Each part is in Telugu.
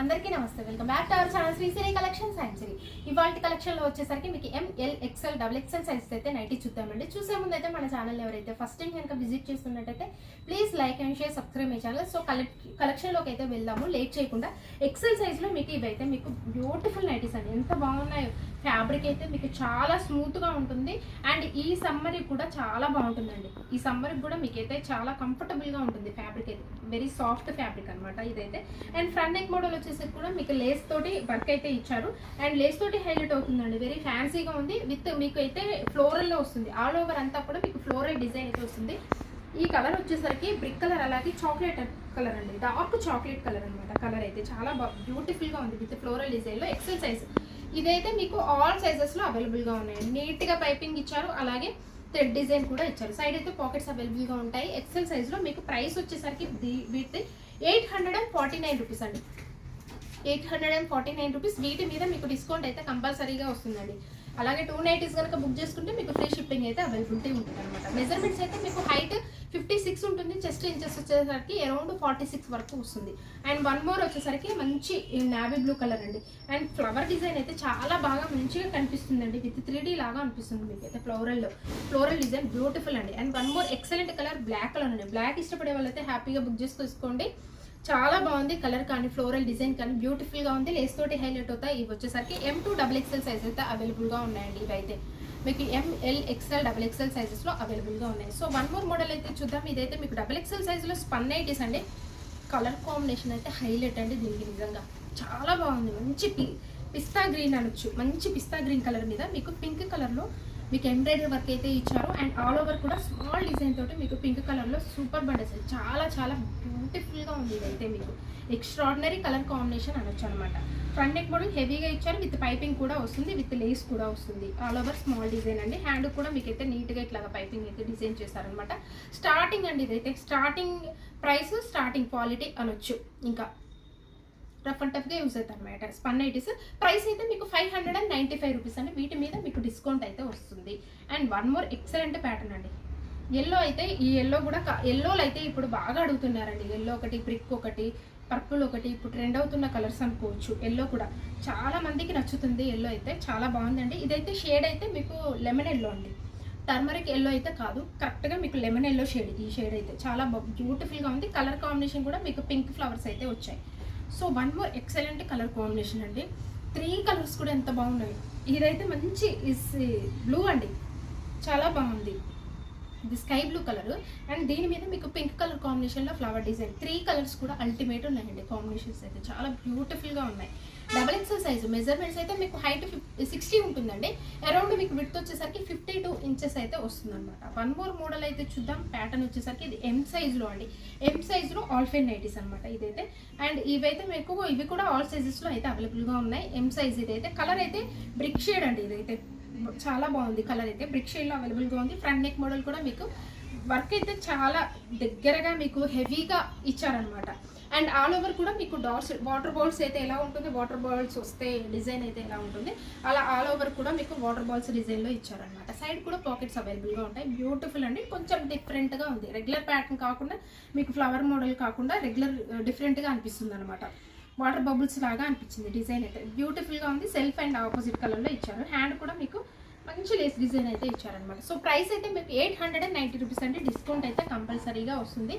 అందరికీ నమస్తే. Welcome back to our channel Sri Sri collection సైన్సరీ. ఇవాల్టి కలెక్షన్ లో వచ్చేసరికి మీకు ML XL XXL సైజెస్ అయితే నైటీ చూద్దామండి. చూసే ముందు అయితే మన ఛానల్ ఎవరైతే ఫస్ట్ టైం కనుక విజిట్ చేస్తున్నట్టయితే please like and share, subscribe my channel. So collection లోకి అయితే వెళ్దాము లేట్ చేయకుండా. ఎక్సెల్ సైజ్ లో మీకు ఇవైతే మీకు బ్యూటిఫుల్ నైటీస్ అండి, ఎంత బాగున్నాయో. ఫ్యాబ్రిక్ అయితే మీకు చాలా స్మూత్ గా ఉంటుంది అండ్ ఈ సమ్మర్ కూడా చాలా బాగుంటుందండి. ఈ సమ్మర్ కూడా మీకైతే చాలా కంఫర్టబుల్ గా ఉంటుంది. ఫ్యాబ్రిక్ అయితే వెరీ సాఫ్ట్ ఫ్యాబ్రిక్ అనమాట ఇదైతే. అండ్ ఫ్రంట్ నెక్ మోడల్ వచ్చేసి కూడా మీకు లేస్ తోటి వర్క్ అయితే ఇచ్చారు అండ్ లేస్ తోటి హైలైట్ అవుతుందండి. వెరీ ఫ్యాన్సీగా ఉంది. విత్ మీకు అయితే ఫ్లోరల్ లో వస్తుంది. ఆల్ ఓవర్ అంతా కూడా మీకు ఫ్లోరల్ డిజైన్ అయితే వస్తుంది. ఈ కలర్ వచ్చేసరికి బ్రిక్ కలర్, అలాగే చాక్లెట్ కలర్ అండి, డార్క్ చాక్లెట్ కలర్ అనమాట. కలర్ అయితే చాలా బ్యూటిఫుల్ గా ఉంది విత్ ఫ్లోరల్ డిజైన్ లో. ఎక్సెల్ సైజ్ ఇదైతే మీకు ఆల్ సైజెస్ లో అవైలబుల్ గా ఉన్నాయండి. నీట్ గా పైపింగ్ ఇచ్చారు, అలాగే థ్రెడ్ డిజైన్ కూడా ఇచ్చారు. సైడ్ అయితే పాకెట్స్ అవైలబుల్ గా ఉంటాయి. ఎక్సెల్ సైజ్ లో మీకు ప్రైస్ వచ్చేసరికి విత్ 849 రూపీస్ అండి. 849 రూపీస్. వీటి మీద మీకు డిస్కౌంట్ అయితే కంపల్సరీగా వస్తుందండి. అలాగే 2 నైటీస్ కనుక బుక్ చేసుకుంటే మీకు ఫ్రీ షిప్పింగ్ అయితే అవైలబిలిటీ ఉంటుంది అనమాట. మెజర్మెంట్స్ అయితే మీకు హైట్ 56 ఉంటుంది, చెస్ట్ ఇంచెస్ వచ్చేసరికి అరౌండ్ 46 వరకు వస్తుంది. అండ్ వన్ మోర్ వచ్చేసరికి మంచి నావీ బ్లూ కలర్ అండి. అండ్ ఫ్లవర్ డిజైన్ అయితే చాలా బాగా మంచిగా కనిపిస్తుందండి. విత్ 3D లాగా అనిపిస్తుంది మీకు అయితే. ఫ్లోరల్ డిజైన్ బ్యూటిఫుల్ అండి. And one more excellent colour black colour అండి. బ్లాక్ ఇష్టపడే వాళ్ళైతే హ్యాపీగా బుక్ చేసుకోండి. చాలా బాగుంది కలర్ కానీ, ఫ్లోరల్ డిజైన్ కానీ బ్యూటిఫుల్ గా ఉంది. లేస్ తోటి హైలైట్ అవుతాయి. ఇవి వచ్చేసరికి M2 XXL సైజ్ అయితే అవైలబుల్ గా ఉన్నాయండి. ఇవైతే మీకు ML XL XXL సైజెస్ లో అవైలబుల్ గా ఉన్నాయి. సో వన్ మోర్ మోడల్ అయితే చూద్దాం. ఇదైతే మీకు XXL సైజ్ లో స్పన్ నైటీస్ అండి. కలర్ కాంబినేషన్ అయితే హైలైట్ అండి దీనికి. నిజంగా చాలా బాగుంది. మంచి పిస్తా గ్రీన్ అనొచ్చు. మంచి పిస్తా గ్రీన్ కలర్ మీద మీకు పింక్ కలర్ లో మీకు ఎంబ్రాయిడరీ వర్క్ అయితే ఇచ్చారు. అండ్ ఆల్ ఓవర్ కూడా స్మాల్ డిజైన్ తోటి మీకు పింక్ కలర్ లో సూపర్ బండెస్. చాలా చాలా బ్యూటిఫుల్ గా ఉంది. ఇదైతే మీకు ఎక్స్ట్రాడినరీ కలర్ కాంబినేషన్ అనొచ్చు అనమాట. ఫ్రంట్ నెక్ మోడల్ హెవీగా ఇచ్చారు, విత్ పైపింగ్ కూడా వస్తుంది, విత్ లేస్ కూడా వస్తుంది. ఆల్ ఓవర్ స్మాల్ డిజైన్ అండి. హ్యాండ్ కూడా మీకు అయితే నీట్ గా ఇట్లాగా పైపింగ్ అయితే డిజైన్ చేశారనమాట. స్టార్టింగ్ అండి ఇదైతే. స్టార్టింగ్ ప్రైస్, స్టార్టింగ్ క్వాలిటీ అనొచ్చు. ఇంకా రఫ్ అండ్ టఫ్ గా యూజ్ అవుతాయి అనమాట స్పన్ నైటీస్. ప్రైస్ అయితే మీకు 595 రూపీస్ అండి. వీటి మీద మీకు డిస్కౌంట్ అయితే వస్తుంది. And one more excellent pattern అండి. ఎల్లో అయితే, ఈ ఎల్లో కూడా ఎల్లోలు అయితే ఇప్పుడు బాగా అడుగుతున్నారండి. ఎల్లో ఒకటి, బ్రిక్ ఒకటి, పర్పుల్ ఒకటి ఇప్పుడు ట్రెండ్ అవుతున్న కలర్స్ అనుకోవచ్చు. ఎల్లో కూడా చాలా మందికి నచ్చుతుంది. ఎల్లో అయితే చాలా బాగుందండి. ఇదైతే షేడ్ అయితే మీకు లెమన్ ఎల్లో అండి, టర్మరిక్ ఎల్లో అయితే కాదు. కరెక్ట్గా మీకు లెమన్ ఎల్లో షేడ్. ఈ షేడ్ అయితే చాలా బ్యూటిఫుల్గా ఉంది. కలర్ కాంబినేషన్ కూడా మీకు పింక్ ఫ్లవర్స్ అయితే వచ్చాయి. So one more excellent colour combination అండి. 3 కలర్స్ కూడా ఎంత బాగున్నాయి. ఇదైతే మంచి బ్లూ అండి, చాలా బాగుంది. ఇది స్కై బ్లూ కలర్ అండ్ దీని మీద మీకు పింక్ కలర్ కాంబినేషన్లో ఫ్లవర్ డిజైన్. 3 కలర్స్ కూడా అల్టిమేట్ ఉన్నాయండి. కాంబినేషన్స్ అయితే చాలా బ్యూటిఫుల్గా ఉన్నాయి. XXL size. మెజర్మెంట్స్ అయితే మీకు హైట్ 60 ఉంటుందండి. అరౌండ్ మీకు విడ్త్ వచ్చేసరికి 52 ఇంచెస్ అయితే వస్తుంది అనమాట. వన్ మోర్ మోడల్ అయితే చూద్దాం. ప్యాటర్న్ వచ్చేసరికి ఇది M సైజ్లో అండి. M సైజ్లో ఆల్ ఫైన్ నైటీస్ అనమాట ఇదైతే. అండ్ ఇవైతే మీకు ఇవి కూడా ఆల్ సైజెస్లో అయితే అవైలబుల్గా ఉన్నాయి. M సైజ్ ఇదైతే. కలర్ అయితే బ్రిక్ షేడ్ అండి. ఇదైతే చాలా బాగుంది. కలర్ అయితే బ్రిక్ షేడ్లో అవైలబుల్గా ఉంది. ఫ్రంట్ నెక్ మోడల్ కూడా మీకు వర్క్ అయితే చాలా దగ్గరగా మీకు హెవీగా ఇచ్చారనమాట. అండ్ ఆల్ ఓవర్ కూడా మీకు డాట్స్, వాటర్ బాల్స్ అయితే ఎలా ఉంటుంది, వాటర్ బాల్స్ వస్తే డిజైన్ అయితే ఎలా ఉంటుంది, అలా ఆల్ ఓవర్ కూడా మీకు వాటర్ బాల్స్ డిజైన్లో ఇచ్చారనమాట. సైడ్ కూడా పాకెట్స్ అవైలబుల్గా ఉంటాయి. బ్యూటిఫుల్ అండి. కొంచెం డిఫరెంట్గా ఉంది. రెగ్యులర్ ప్యాటర్న్ కాకుండా మీకు ఫ్లవర్ మోడల్ కాకుండా రెగ్యులర్ డిఫరెంట్గా అనిపిస్తుంది అనమాట. వాటర్ బబుల్స్ లాగా అనిపించింది డిజైన్ అయితే. బ్యూటిఫుల్గా ఉంది. సెల్ఫ్ అండ్ ఆపోజిట్ కలర్లో ఇచ్చారు. హ్యాండ్ కూడా మీకు మంచి లేస్ డిజైన్ అయితే ఇచ్చారనమాట. సో ప్రైస్ అయితే మీకు 890 రూపీస్ అంటే డిస్కౌంట్ అయితే కంపల్సరీగా వస్తుంది.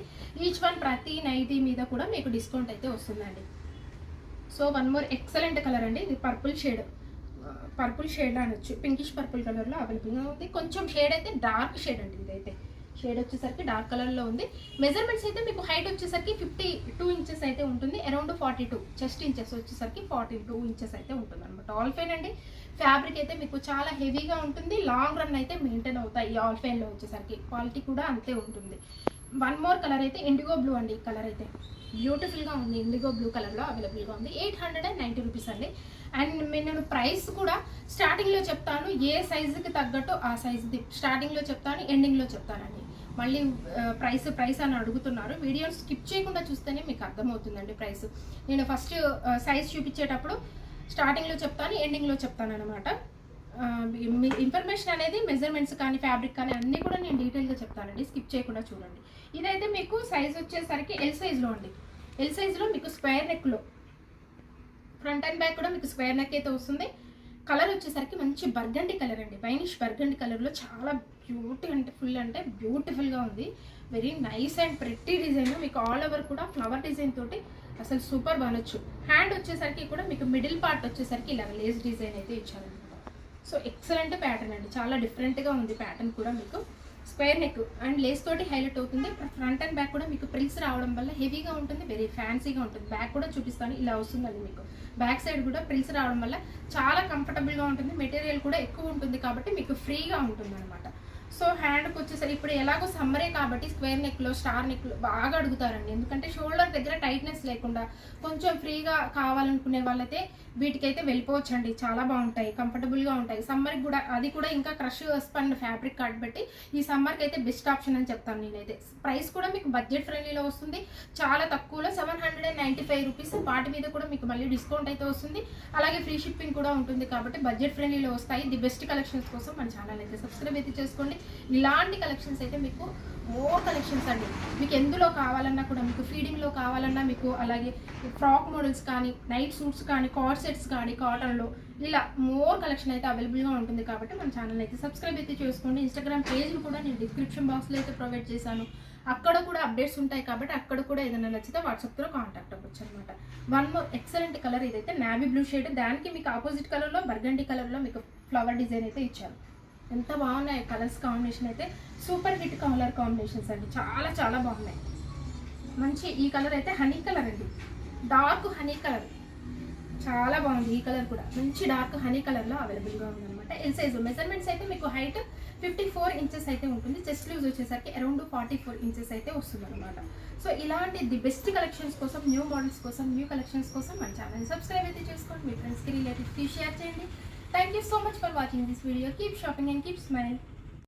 ఈచ్ వన్ ప్రతి నైటీ మీద కూడా మీకు డిస్కౌంట్ అయితే వస్తుందండి. So one more excellent colour అండి. ఇది పర్పుల్ షేడ్ అనొచ్చు. పింకిష్ పర్పుల్ కలర్లో అవైలబుల్గా ఉంది. కొంచెం షేడ్ అయితే డార్క్ షేడ్ అండి. ఇదైతే షేడ్ వచ్చేసరికి డార్క్ కలర్లో ఉంది. మెజర్మెంట్స్ అయితే మీకు హైట్ వచ్చేసరికి 52 ఇంచెస్ అయితే ఉంటుంది. అరౌండ్ 42 చెస్ట్ ఇంచెస్ వచ్చేసరికి 42 ఇంచెస్ అయితే ఉంటుంది అనమాట. ఆల్ ఫైన్ అండి. ఫ్యాబ్రిక్ అయితే మీకు చాలా హెవీగా ఉంటుంది. లాంగ్ రన్ అయితే మెయింటైన్ అవుతాయి. ఈ ఆల్ ఫైన్లో వచ్చేసరికి క్వాలిటీ కూడా అంతే ఉంటుంది. వన్ మోర్ కలర్ అయితే ఇండిగో బ్లూ అండి. కలర్ అయితే బ్యూటిఫుల్గా ఉంది. ఇండిగో బ్లూ కలర్లో అవైలబుల్గా ఉంది. 890 రూపీస్ అండి. అండ్ నేను ప్రైస్ కూడా స్టార్టింగ్లో చెప్తాను. ఏ సైజుకి తగ్గట్టు ఆ సైజుది స్టార్టింగ్లో చెప్తాను, ఎండింగ్లో చెప్తానండి. మళ్ళీ ప్రైస్ అని అడుగుతున్నారు. వీడియో స్కిప్ చేయకుండా చూస్తేనే మీకు అర్థమవుతుందండి ప్రైస్. నేను ఫస్ట్ సైజ్ చూపించేటప్పుడు స్టార్టింగ్లో చెప్తాను, ఎండింగ్లో చెప్తాను అనమాట. మీ ఇన్ఫర్మేషన్ అనేది మెజర్మెంట్స్ కానీ, ఫ్యాబ్రిక్ కానీ అన్నీ కూడా నేను డీటెయిల్గా చెప్తానండి. స్కిప్ చేయకుండా చూడండి. ఇదైతే మీకు సైజ్ వచ్చేసరికి ఎల్ సైజ్లో అండి. ఎల్ సైజ్లో మీకు స్క్వేర్ నెక్లో ఫ్రంట్ అండ్ బ్యాక్ కూడా మీకు స్క్వేర్ నెక్ అయితే వస్తుంది. కలర్ వచ్చేసరికి మంచి బర్గండి కలర్ అండి, వైనిష్ బర్గండి కలర్లో చాలా బ్యూటిఫుల్గా ఉంది. Very nice and pretty design. మీకు ఆల్ ఓవర్ కూడా ఫ్లవర్ డిజైన్ తోటి అసలు సూపర్ బానొచ్చు. హ్యాండ్ వచ్చేసరికి కూడా మీకు మిడిల్ పార్ట్ వచ్చేసరికి ఇలా లేస్ డిజైన్ అయితే ఇచ్చారనమాట. సో ఎక్సలెంట్ ప్యాటర్న్ అండి, చాలా డిఫరెంట్గా ఉంది ప్యాటర్న్ కూడా. మీకు స్క్వేర్ నెక్ అండ్ లేస్ తోటి హైలైట్ అవుతుంది. ఫ్రంట్ అండ్ బ్యాక్ కూడా మీకు ప్రిల్స్ రావడం వల్ల హెవీగా ఉంటుంది, వెరీ ఫ్యాన్సీగా ఉంటుంది. బ్యాక్ కూడా చూపిస్తాను, ఇలా వస్తుందండి. మీకు బ్యాక్ సైడ్ కూడా ప్రిల్స్ రావడం వల్ల చాలా కంఫర్టబుల్గా ఉంటుంది. మెటీరియల్ కూడా ఎక్కువ ఉంటుంది కాబట్టి మీకు ఫ్రీగా ఉంటుంది అనమాట. సో హ్యాండ్కి వచ్చేసరికి ఇప్పుడు ఎలాగో సమ్మరే కాబట్టి స్క్వేర్ నెక్లో స్టార్ నెక్లో బాగా అడుగుతారండి. ఎందుకంటే షోల్డర్ దగ్గర టైట్నెస్ లేకుండా కొంచెం ఫ్రీగా కావాలనుకునే వాళ్ళైతే వీటికైతే వెళ్ళిపోవచ్చు అండి. చాలా బాగుంటాయి, కంఫర్టబుల్గా ఉంటాయి. సమ్మర్కి కూడా అది కూడా ఇంకా క్రష్ స్పన్ ఫ్యాబ్రిక్ కాబట్టి ఈ సమ్మర్కి అయితే బెస్ట్ ఆప్షన్ అని చెప్తాను నేనైతే. ప్రైస్ కూడా మీకు బడ్జెట్ ఫ్రెండ్లీలో వస్తుంది, చాలా తక్కువలో 795 రూపీస్. వాటి మీద కూడా మీకు మళ్ళీ డిస్కౌంట్ అయితే వస్తుంది, అలాగే ఫ్రీ షిప్పింగ్ కూడా ఉంటుంది కాబట్టి బడ్జెట్ ఫ్రెండ్లీలో వస్తాయి. ది బెస్ట్ కలెక్షన్స్ కోసం మన ఛానల్ అయితే సబ్స్క్రైబ్ అయితే చేసుకోండి. ఇలాంటి కలెక్షన్స్ అయితే మీకు మోర్ కలెక్షన్స్ అండి. మీకు ఎందులో కావాలన్నా కూడా, మీకు ఫీడింగ్లో కావాలన్నా, మీకు అలాగే ఫ్రాక్ మోడల్స్ కానీ, నైట్ సూట్స్ కానీ, కార్డ్ సెట్స్ కానీ కాటన్లో, ఇలా మోర్ కలెక్షన్ అయితే అవైలబుల్గా ఉంటుంది కాబట్టి మన ఛానల్ అయితే సబ్స్క్రైబ్ అయితే చేసుకోండి. ఇన్స్టాగ్రామ్ పేజ్లు కూడా నేను డిస్క్రిప్షన్ బాక్స్లో అయితే ప్రొవైడ్ చేశాను, అక్కడ కూడా అప్డేట్స్ ఉంటాయి కాబట్టి అక్కడ కూడా ఏదైనా నచ్చితే వాట్సాప్లో కాంటాక్ట్ అవ్వచ్చు అనమాట. వన్ మోర్ ఎక్సలెంట్ కలర్ ఇదైతే నావీ బ్లూ షేడ్, దానికి మీకు ఆపోజిట్ కలర్లో బర్గండి కలర్లో మీకు ఫ్లవర్ డిజైన్ అయితే ఇచ్చారు. ఎంత బాగున్నాయి కలర్స్ కాంబినేషన్ అయితే, సూపర్ హిట్ కలర్ కాంబినేషన్స్ అండి, చాలా చాలా బాగున్నాయి. మంచి ఈ కలర్ అయితే హనీ కలర్ అండి, డార్క్ హనీ కలర్, చాలా బాగుంది. ఈ కలర్ కూడా మంచి డార్క్ హనీ కలర్లో అవైలబుల్గా ఉందన్నమాట. ఎల్ సైజు మెజర్మెంట్స్ అయితే మీకు హైట్ 54 ఇంచెస్ అయితే ఉంటుంది, చెస్ట్ లూజ్ వచ్చేసరికి అరౌండ్ 44 ఇంచెస్ అయితే వస్తుంది అనమాట. సో ఇలాంటి ది బెస్ట్ కలెక్షన్స్ కోసం, న్యూ మోడల్స్ కోసం, న్యూ కలెక్షన్స్ కోసం మన ఛానల్ సబ్స్క్రైబ్ అయితే చేసుకోండి. మీ ఫ్రెండ్స్కి రిలేటివ్స్కి షేర్ చేయండి. Thank you so much for watching this video. Keep shopping and keep smiling.